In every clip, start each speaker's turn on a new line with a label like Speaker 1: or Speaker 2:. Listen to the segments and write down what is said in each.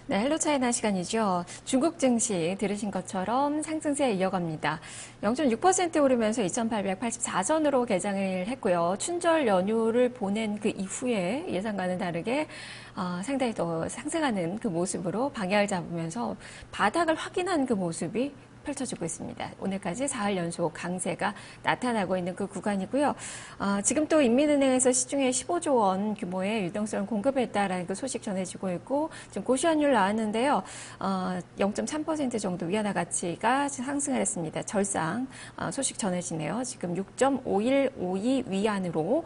Speaker 1: 네, 헬로 차이나 시간이죠. 중국 증시 들으신 것처럼 상승세 이어갑니다. 0.6% 오르면서 2,884선으로 개장을 했고요. 춘절 연휴를 보낸 그 이후에 예상과는 다르게 상당히 더 상승하는 그 모습으로 방향을 잡으면서 바닥을 확인한 그 모습이 펼쳐지고 있습니다. 오늘까지 4일 연속 강세가 나타나고 있는 그 구간이고요. 지금 또 인민은행에서 시중에 15조 원 규모의 유동성을 공급했다라는 그 소식 전해지고 있고 지금 고시환율 나왔는데요. 0.3% 정도 위안화 가치가 상승을 했습니다. 절상 소식 전해지네요. 지금 6.5152 위안으로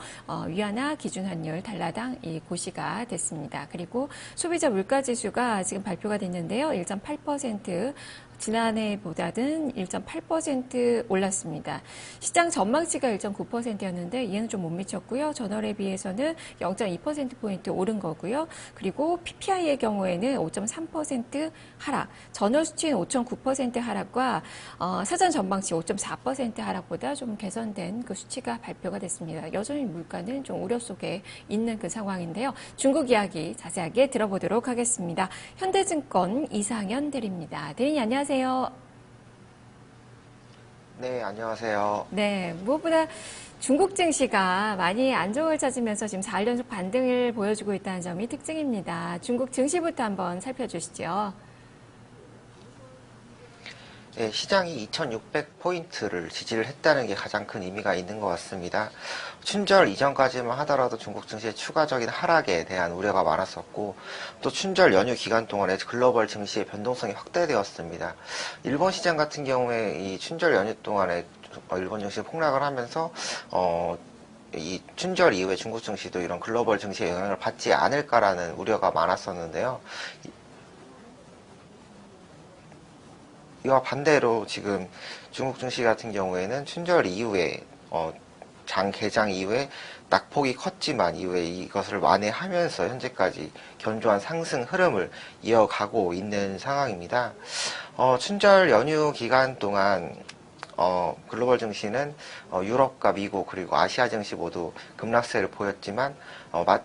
Speaker 1: 위안화 기준 환율 달러당 이 고시가 됐습니다. 그리고 소비자 물가지수가 지금 발표가 됐는데요. 1.8% 지난해보다는 1.8% 올랐습니다. 시장 전망치가 1.9%였는데 이에는 좀 못 미쳤고요. 전월에 비해서는 0.2%포인트 오른 거고요. 그리고 PPI의 경우에는 5.3% 하락, 전월 수치인 5.9% 하락과 사전 전망치 5.4% 하락보다 좀 개선된 그 수치가 발표가 됐습니다. 여전히 물가는 좀 우려 속에 있는 그 상황인데요. 중국 이야기 자세하게 들어보도록 하겠습니다. 현대증권 이상현 대리입니다. 대리님 안녕하세요.
Speaker 2: 네, 안녕하세요.
Speaker 1: 네, 무엇보다 중국 증시가 많이 안정을 찾으면서 지금 4일 연속 반등을 보여주고 있다는 점이 특징입니다. 중국 증시부터 한번 살펴주시죠.
Speaker 2: 네, 시장이 2600포인트를 지지를 했다는 게 가장 큰 의미가 있는 것 같습니다. 춘절 이전까지만 하더라도 중국 증시의 추가적인 하락에 대한 우려가 많았었고, 또 춘절 연휴 기간 동안에 글로벌 증시의 변동성이 확대되었습니다. 일본 시장 같은 경우에 이 춘절 연휴 동안에 일본 증시 폭락을 하면서 이 춘절 이후에 중국 증시도 이런 글로벌 증시의 영향을 받지 않을까라는 우려가 많았었는데요. 이와 반대로 지금 중국 증시 같은 경우에는 춘절 이후에 장 개장 이후에 낙폭이 컸지만 이후에 이것을 만회하면서 현재까지 견조한 상승 흐름을 이어가고 있는 상황입니다. 춘절 연휴 기간 동안 글로벌 증시는 유럽과 미국 그리고 아시아 증시 모두 급락세를 보였지만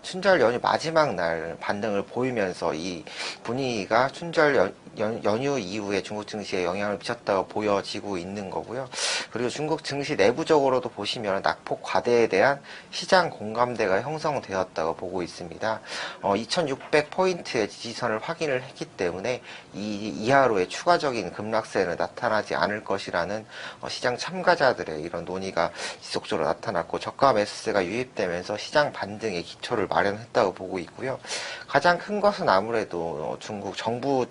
Speaker 2: 춘절 연휴 마지막 날 반등을 보이면서 이 분위기가 춘절 연휴 이후에 중국 증시에 영향을 미쳤다고 보여지고 있는 거고요. 그리고 중국 증시 내부적으로도 보시면 낙폭 과대에 대한 시장 공감대가 형성되었다고 보고 있습니다. 2600포인트의 지지선을 확인을 했기 때문에 이 이하로의 추가적인 급락세는 나타나지 않을 것이라는 시장 참가자들의 이런 논의가 지속적으로 나타났고 저가 매수세가 유입되면서 시장 반등의 기초를 마련했다고 보고 있고요. 가장 큰 것은 아무래도 중국 정부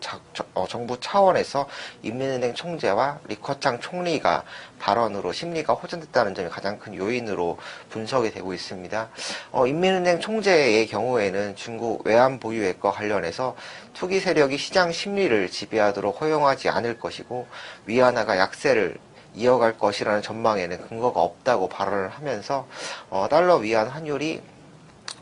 Speaker 2: 차원에서 인민은행 총재와 리커창 총리가 발언으로 심리가 호전됐다는 점이 가장 큰 요인으로 분석이 되고 있습니다. 인민은행 총재의 경우에는 중국 외환 보유액과 관련해서 투기 세력이 시장 심리를 지배하도록 허용하지 않을 것이고 위안화가 약세를 이어갈 것이라는 전망에는 근거가 없다고 발언을 하면서 달러 위안 환율이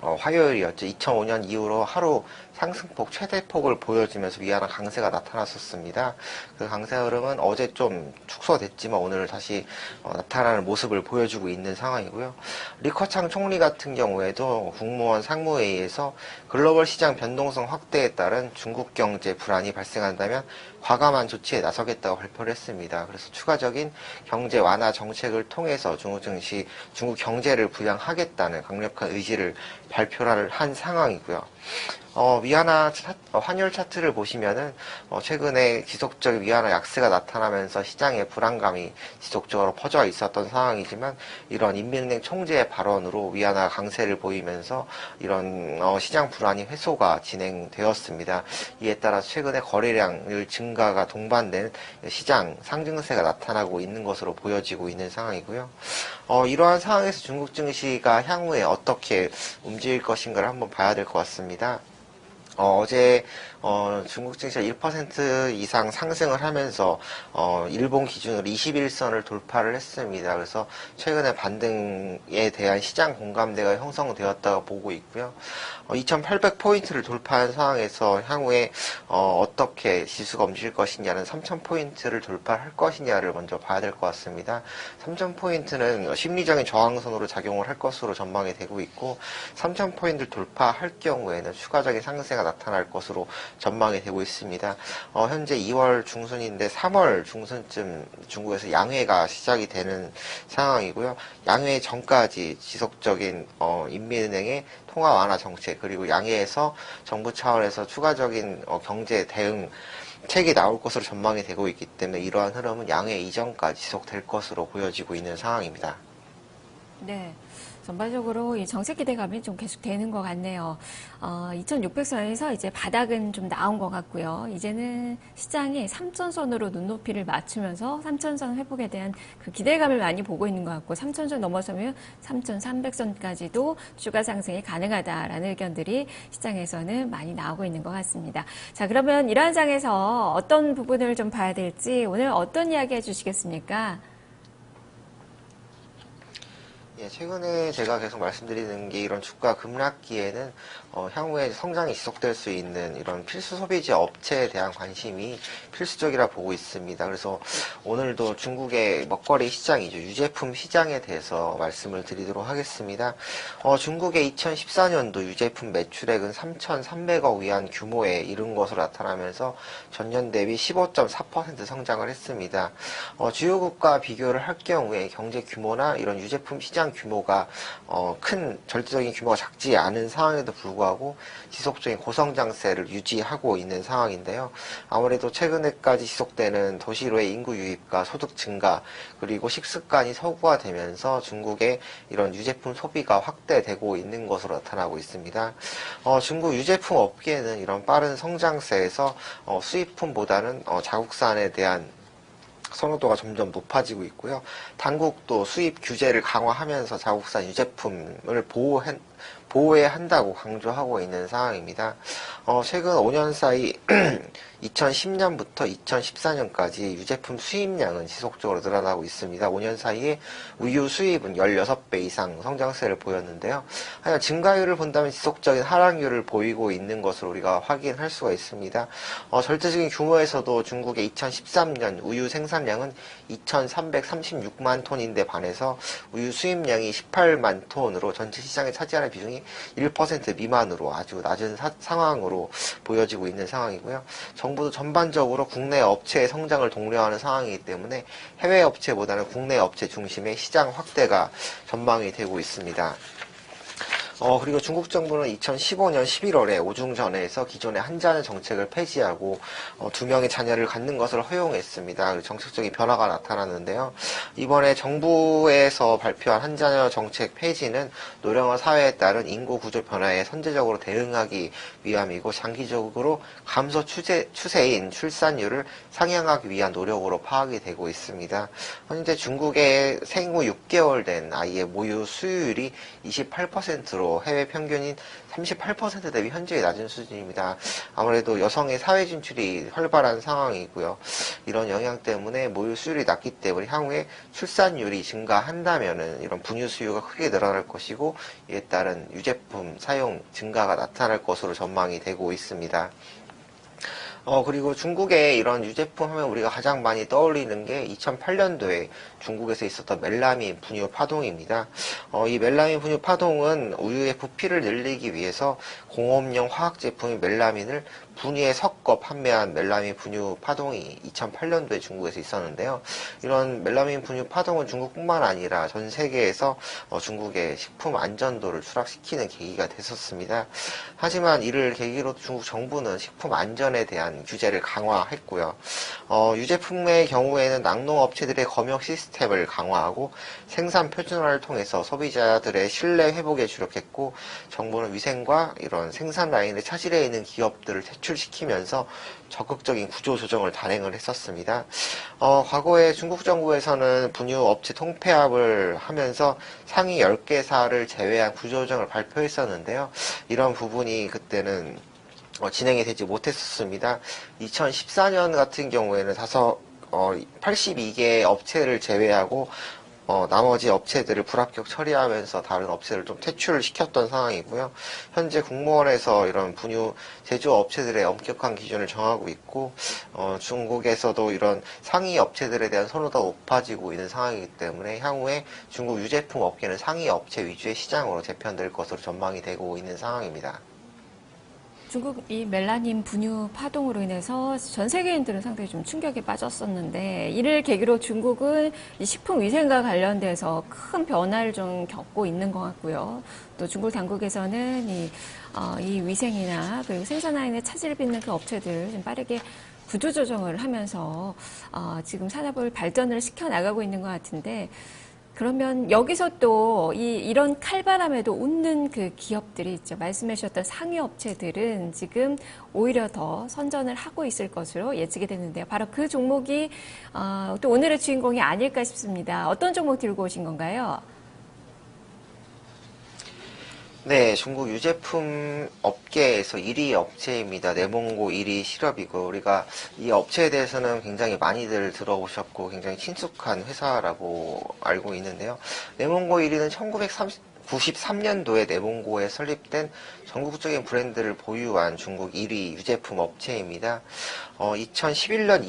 Speaker 2: 화요일이었죠. 2005년 이후로 하루 상승폭 최대폭을 보여주면서 위안화 강세가 나타났었습니다. 그 강세 흐름은 어제 좀 축소됐지만 오늘 다시 나타나는 모습을 보여주고 있는 상황이고요. 리커창 총리 같은 경우에도 국무원 상무회의에서 글로벌 시장 변동성 확대에 따른 중국 경제 불안이 발생한다면 과감한 조치에 나서겠다고 발표를 했습니다. 그래서 추가적인 경제 완화 정책을 통해서 중국 증시, 중국 경제를 부양하겠다는 강력한 의지를 발표를 한 상황이고요. 위안화 환율 차트를 보시면은 최근에 지속적인 위안화 약세가 나타나면서 시장의 불안감이 지속적으로 퍼져 있었던 상황이지만 이런 인민은행 총재의 발언으로 위안화 강세를 보이면서 이런 시장 불안이 해소가 진행되었습니다. 이에 따라 최근에 거래량을 증가가 동반된 시장 상승세가 나타나고 있는 것으로 보여지고 있는 상황이고요. 이러한 상황에서 중국 증시가 향후에 어떻게 움직일 것인가를 한번 봐야 될 것 같습니다. 어제 중국 증시가 1% 이상 상승을 하면서 일본 기준으로 21선을 돌파를 했습니다. 그래서 최근에 반등에 대한 시장 공감대가 형성되었다고 보고 있고요. 2800포인트를 돌파한 상황에서 향후에 어떻게 지수가 움직일 것이냐는 3000포인트를 돌파할 것이냐를 먼저 봐야 될 것 같습니다. 3000포인트는 심리적인 저항선으로 작용을 할 것으로 전망이 되고 있고 3000포인트를 돌파할 경우에는 추가적인 상승 확대가 나타날 것으로 전망이 되고 있습니다. 현재 2월 중순인데 3월 중순쯤 중국에서 양회가 시작이 되는 상황이고요. 양회 전까지 지속적인 인민은행의 통화 완화 정책, 그리고 양회에서 정부 차원에서 추가적인 경제 대응 책이 나올 것으로 전망이 되고 있기 때문에 이러한 흐름은 양회 이전까지 지속될 것으로 보여지고 있는 상황입니다.
Speaker 1: 네. 전반적으로 이 정책 기대감이 좀 계속 되는 것 같네요. 2600선에서 이제 바닥은 좀 나온 것 같고요. 이제는 시장이 3000선으로 눈높이를 맞추면서 3000선 회복에 대한 그 기대감을 많이 보고 있는 것 같고 3000선 넘어서면 3300선까지도 추가 상승이 가능하다라는 의견들이 시장에서는 많이 나오고 있는 것 같습니다. 자, 그러면 이러한 장에서 어떤 부분을 좀 봐야 될지 오늘 어떤 이야기 해주시겠습니까?
Speaker 2: 예, 최근에 제가 계속 말씀드리는 게 이런 주가 급락기에는 향후에 성장이 지속될 수 있는 이런 필수 소비재 업체에 대한 관심이 필수적이라 보고 있습니다. 그래서 오늘도 중국의 먹거리 시장이죠. 유제품 시장에 대해서 말씀을 드리도록 하겠습니다. 중국의 2014년도 유제품 매출액은 3,300억 위안 규모에 이른 것으로 나타나면서 전년 대비 15.4% 성장을 했습니다. 주요국과 비교를 할 경우에 경제 규모나 이런 유제품 시장 규모가 큰 절대적인 규모가 작지 않은 상황에도 불구하고 지속적인 고성장세를 유지하고 있는 상황인데요. 아무래도 최근에까지 지속되는 도시로의 인구 유입과 소득 증가 그리고 식습관이 서구화되면서 중국의 이런 유제품 소비가 확대되고 있는 것으로 나타나고 있습니다. 중국 유제품 업계는 이런 빠른 성장세에서 수입품보다는 자국산에 대한 선호도가 점점 높아지고 있고요. 당국도 수입 규제를 강화하면서 자국산 유제품을 보호해야 한다고 강조하고 있는 상황입니다. 최근 5년 사이 2010년부터 2014년까지 유제품 수입량은 지속적으로 늘어나고 있습니다. 5년 사이에 우유 수입은 16배 이상 성장세를 보였는데요. 하여간 증가율을 본다면 지속적인 하락률을 보이고 있는 것으로 우리가 확인할 수가 있습니다. 절대적인 규모에서도 중국의 2013년 우유 생산량은 2,336만 톤인데 반해서 우유 수입량이 18만 톤으로 전체 시장에 차지하는 비중이 1% 미만으로 아주 낮은 상황으로 보여지고 있는 상황이고요. 정부도 전반적으로 국내 업체의 성장을 독려하는 상황이기 때문에 해외 업체보다는 국내 업체 중심의 시장 확대가 전망이 되고 있습니다. 그리고 중국 정부는 2015년 11월에 오중전에서 기존의 한자녀 정책을 폐지하고 2명의 자녀를 갖는 것을 허용했습니다. 정책적인 변화가 나타났는데요. 이번에 정부에서 발표한 한자녀 정책 폐지는 노령화 사회에 따른 인구 구조 변화에 선제적으로 대응하기 위함이고 장기적으로 감소 추세인 출산율을 상향하기 위한 노력으로 파악이 되고 있습니다. 현재 중국의 생후 6개월 된 아이의 모유 수유율이 28%로 해외 평균인 38% 대비 현저히 낮은 수준입니다. 아무래도 여성의 사회 진출이 활발한 상황이고요. 이런 영향 때문에 모유 수율이 낮기 때문에 향후에 출산율이 증가한다면은 이런 분유 수요가 크게 늘어날 것이고 이에 따른 유제품 사용 증가가 나타날 것으로 전망이 되고 있습니다. 그리고 중국의 이런 유제품 하면 우리가 가장 많이 떠올리는 게 2008년도에 중국에서 있었던 멜라민 분유 파동입니다. 이 멜라민 분유 파동은 우유의 부피를 늘리기 위해서 공업용 화학 제품인 멜라민을 분유에 섞어 판매한 멜라민 분유 파동이 2008년도에 중국에서 있었는데요. 이런 멜라민 분유 파동은 중국뿐만 아니라 전 세계에서 중국의 식품 안전도를 추락시키는 계기가 됐었습니다. 하지만 이를 계기로 중국 정부는 식품 안전에 대한 규제를 강화했고요. 유제품의 경우에는 낙농업체들의 검역 시스템을 강화하고 생산 표준화를 통해서 소비자들의 신뢰 회복에 주력했고 정부는 위생과 이런 생산 라인에 차질해 있는 기업들을 퇴출시키면서 적극적인 구조 조정을 단행을 했었습니다. 과거에 중국 정부에서는 분유 업체 통폐합을 하면서 상위 10개사를 제외한 구조 조정을 발표했었는데요. 이런 부분이 그때는 진행이 되지 못했었습니다. 2014년 같은 경우에는 82개 업체를 제외하고 나머지 업체들을 불합격 처리하면서 다른 업체를 좀 퇴출을 시켰던 상황이고요. 현재 국무원에서 이런 분유 제조 업체들의 엄격한 기준을 정하고 있고 중국에서도 이런 상위 업체들에 대한 선호도가 높아지고 있는 상황이기 때문에 향후에 중국 유제품 업계는 상위 업체 위주의 시장으로 재편될 것으로 전망이 되고 있는 상황입니다.
Speaker 1: 중국 이 멜라닌 분유 파동으로 인해서 전 세계인들은 상당히 좀 충격에 빠졌었는데 이를 계기로 중국은 이 식품 위생과 관련돼서 큰 변화를 좀 겪고 있는 것 같고요. 또 중국 당국에서는 이 위생이나 그리고 생산 라인에 차질을 빚는 그 업체들 좀 빠르게 구조 조정을 하면서 지금 산업을 발전을 시켜 나가고 있는 것 같은데 그러면 여기서 또 이런 칼바람에도 웃는 그 기업들이 있죠. 말씀해 주셨던 상위 업체들은 지금 오히려 더 선전을 하고 있을 것으로 예측이 되는데요. 바로 그 종목이 또 오늘의 주인공이 아닐까 싶습니다. 어떤 종목 들고 오신 건가요?
Speaker 2: 네, 중국 유제품 업계에서 1위 업체입니다. 내몽고 1위 실업이고, 우리가 이 업체에 대해서는 굉장히 많이들 들어보셨고, 굉장히 친숙한 회사라고 알고 있는데요. 내몽고 1위는 1993년도에 내몽고에 설립된 전국적인 브랜드를 보유한 중국 1위 유제품 업체입니다. 2011년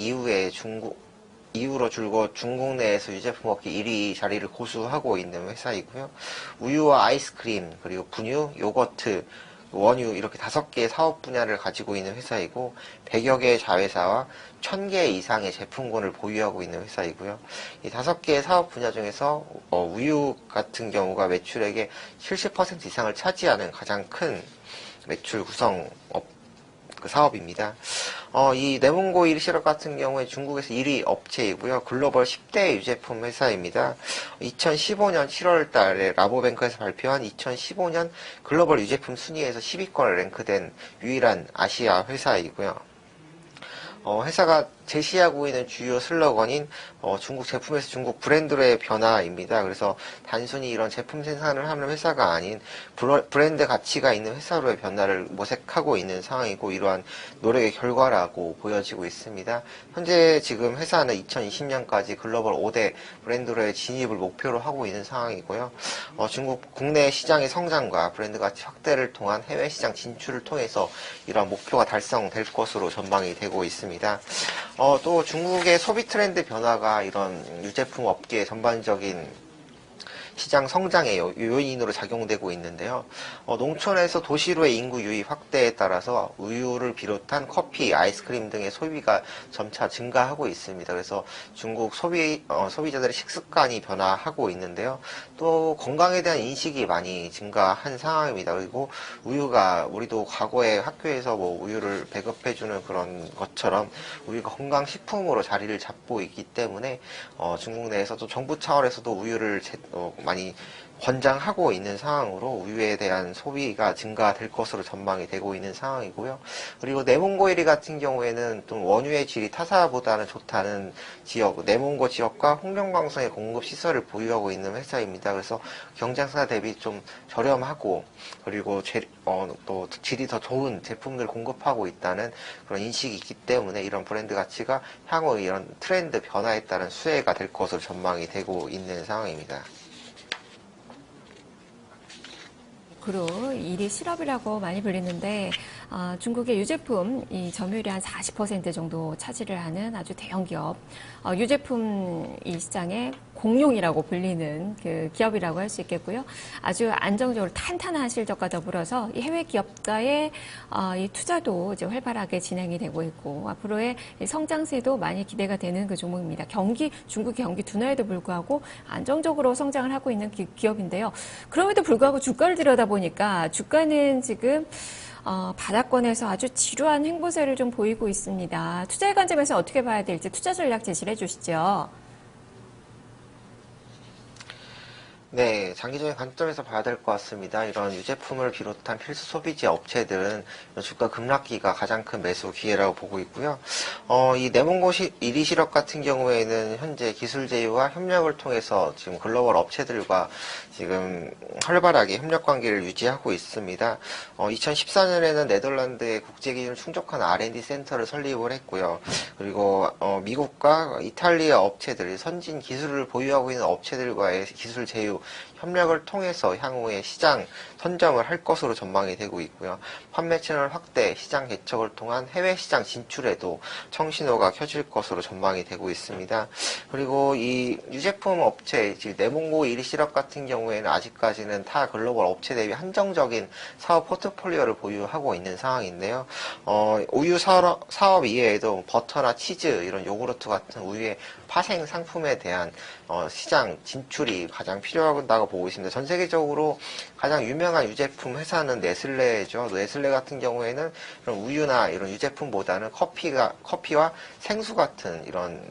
Speaker 2: 이후로 줄곧 중국 내에서 유제품 업계 1위 자리를 고수하고 있는 회사이고요. 우유와 아이스크림, 그리고 분유, 요거트, 원유 이렇게 5개의 사업 분야를 가지고 있는 회사이고 100여 개의 자회사와 1000개 이상의 제품군을 보유하고 있는 회사이고요. 이 5개의 사업 분야 중에서 우유 같은 경우가 매출액의 70% 이상을 차지하는 가장 큰 매출 구성 사업입니다. 이 내몽고 1위 실업 같은 경우에 중국에서 1위 업체이고요. 글로벌 10대 유제품 회사입니다. 2015년 7월 달에 라보뱅크에서 발표한 2015년 글로벌 유제품 순위에서 10위권에 랭크된 유일한 아시아 회사이고요. 회사가 제시하고 있는 주요 슬로건인 중국 제품에서 중국 브랜드로의 변화입니다. 그래서 단순히 이런 제품 생산을 하는 회사가 아닌 브랜드 가치가 있는 회사로의 변화를 모색하고 있는 상황이고 이러한 노력의 결과라고 보여지고 있습니다. 현재 지금 회사는 2020년까지 글로벌 5대 브랜드로의 진입을 목표로 하고 있는 상황이고요. 중국 국내 시장의 성장과 브랜드 가치 확대를 통한 해외 시장 진출을 통해서 이러한 목표가 달성될 것으로 전망이 되고 있습니다. 또 중국의 소비 트렌드 변화가 이런 유제품 업계의 전반적인 시장 성장의 요인으로 작용되고 있는데요. 농촌에서 도시로의 인구 유입 확대에 따라서 우유를 비롯한 커피, 아이스크림 등의 소비가 점차 증가하고 있습니다. 그래서 중국 소비자들의 식습관이 변화하고 있는데요. 또 건강에 대한 인식이 많이 증가한 상황입니다. 그리고 우유가 우리도 과거에 학교에서 뭐 우유를 배급해주는 그런 것처럼 우유가 건강식품으로 자리를 잡고 있기 때문에 중국 내에서도 정부 차원에서도 우유를 많이 권장하고 있는 상황으로 우유에 대한 소비가 증가될 것으로 전망이 되고 있는 상황이고요. 그리고 내몽고 1위 같은 경우에는 좀 원유의 질이 타사보다는 좋다는 지역, 내몽고 지역과 홍명광성의 공급 시설을 보유하고 있는 회사입니다. 그래서 경쟁사 대비 좀 저렴하고 그리고 또 질이 더 좋은 제품들을 공급하고 있다는 그런 인식이 있기 때문에 이런 브랜드 가치가 향후 이런 트렌드 변화에 따른 수혜가 될 것으로 전망이 되고 있는 상황입니다.
Speaker 1: 그로 1위 실업이라고 많이 불리는데 중국의 유제품 이 점유율이 한 40% 정도 차지를 하는 아주 대형 기업, 유제품 이 시장의 공룡이라고 불리는 그 기업이라고 할 수 있겠고요. 아주 안정적으로 탄탄한 실적과 더불어서 이 해외 기업과의 이 투자도 이제 활발하게 진행이 되고 있고 앞으로의 성장세도 많이 기대가 되는 그 종목입니다. 중국 경기 둔화에도 불구하고 안정적으로 성장을 하고 있는 기업인데요. 그럼에도 불구하고 주가를 들여다보니까 주가는 지금 바닥권에서 아주 지루한 행보세를 좀 보이고 있습니다. 투자의 관점에서 어떻게 봐야 될지 투자 전략 제시를 해주시죠.
Speaker 2: 네, 장기적인 관점에서 봐야 될 것 같습니다. 이런 유제품을 비롯한 필수 소비재 업체들은 주가 급락기가 가장 큰 매수 기회라고 보고 있고요. 이 내몽고 1위 실업 같은 경우에는 현재 기술 제휴와 협력을 통해서 지금 글로벌 업체들과 지금 활발하게 협력 관계를 유지하고 있습니다. 2014년에는 네덜란드의 국제 기준을 충족한 R&D 센터를 설립을 했고요. 그리고 미국과 이탈리아 업체들, 선진 기술을 보유하고 있는 업체들과의 기술 제휴 협력을 통해서 향후에 시장 선점을 할 것으로 전망이 되고 있고요. 판매 채널 확대, 시장 개척을 통한 해외 시장 진출에도 청신호가 켜질 것으로 전망이 되고 있습니다. 그리고 이 유제품 업체, 즉 내몽고 1위 시럽 같은 경우에는 아직까지는 타 글로벌 업체 대비 한정적인 사업 포트폴리오를 보유하고 있는 상황인데요. 우유 사업 이외에도 버터나 치즈, 이런 요구르트 같은 우유의 파생 상품에 대한 시장 진출이 가장 필요하다고 보고 있습니다. 전 세계적으로 가장 유명한 유제품 회사는 네슬레죠. 네슬레 같은 경우에는 이런 우유나 이런 유제품보다는 커피와 생수 같은 이런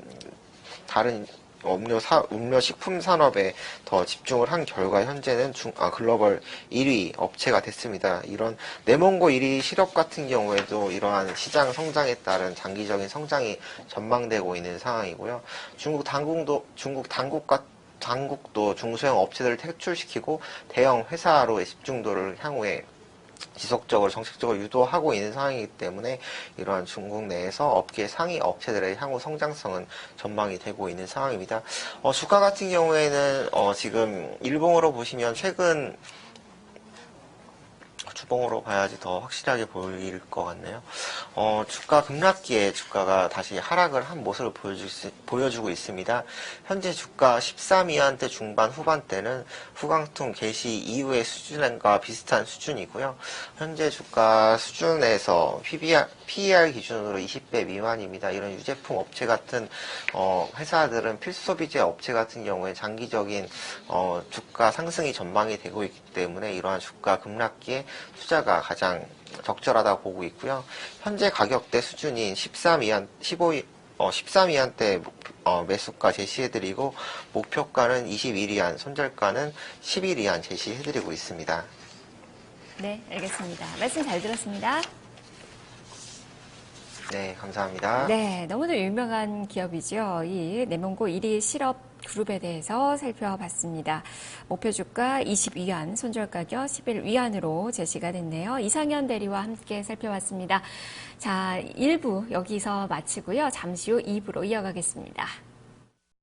Speaker 2: 다른 음료 식품 산업에 더 집중을 한 결과 현재는 글로벌 1위 업체가 됐습니다. 이런 내몽고 1위 시럽 같은 경우에도 이러한 시장 성장에 따른 장기적인 성장이 전망되고 있는 상황이고요. 중국 당국도 중소형 업체들을 퇴출시키고 대형 회사로의 집중도를 향후에 지속적으로 정책적으로 유도하고 있는 상황이기 때문에 이러한 중국 내에서 업계 상위 업체들의 향후 성장성은 전망이 되고 있는 상황입니다. 주가 같은 경우에는 지금 일봉으로 보시면 최근 주봉으로 봐야지 더 확실하게 보일 것 같네요. 주가 급락기에 주가가 다시 하락을 한 모습을 보여주고 있습니다. 현재 주가 13위안대 중반 후반대는 후강통 개시 이후의 수준과 비슷한 수준이고요. 현재 주가 수준에서 PER 기준으로 20배 미만입니다. 이런 유제품 업체 같은 회사들은 필수소비재 업체 같은 경우에 장기적인 주가 상승이 전망이 되고 있기 때문에 이러한 주가 급락기에 투자가 가장 적절하다고 보고 있고요. 현재 가격대 수준인 13위안대 매수가 제시해드리고 목표가는 21위안, 손절가는 11위안 제시해드리고 있습니다.
Speaker 1: 네, 알겠습니다. 말씀 잘 들었습니다.
Speaker 2: 네, 감사합니다.
Speaker 1: 네, 너무도 유명한 기업이죠. 이 내몽고 1위 실업 그룹에 대해서 살펴봤습니다. 목표 주가 20위안, 손절 가격 11위안으로 제시가 됐네요. 이상현 대리와 함께 살펴봤습니다. 자, 1부 여기서 마치고요. 잠시 후 2부로 이어가겠습니다.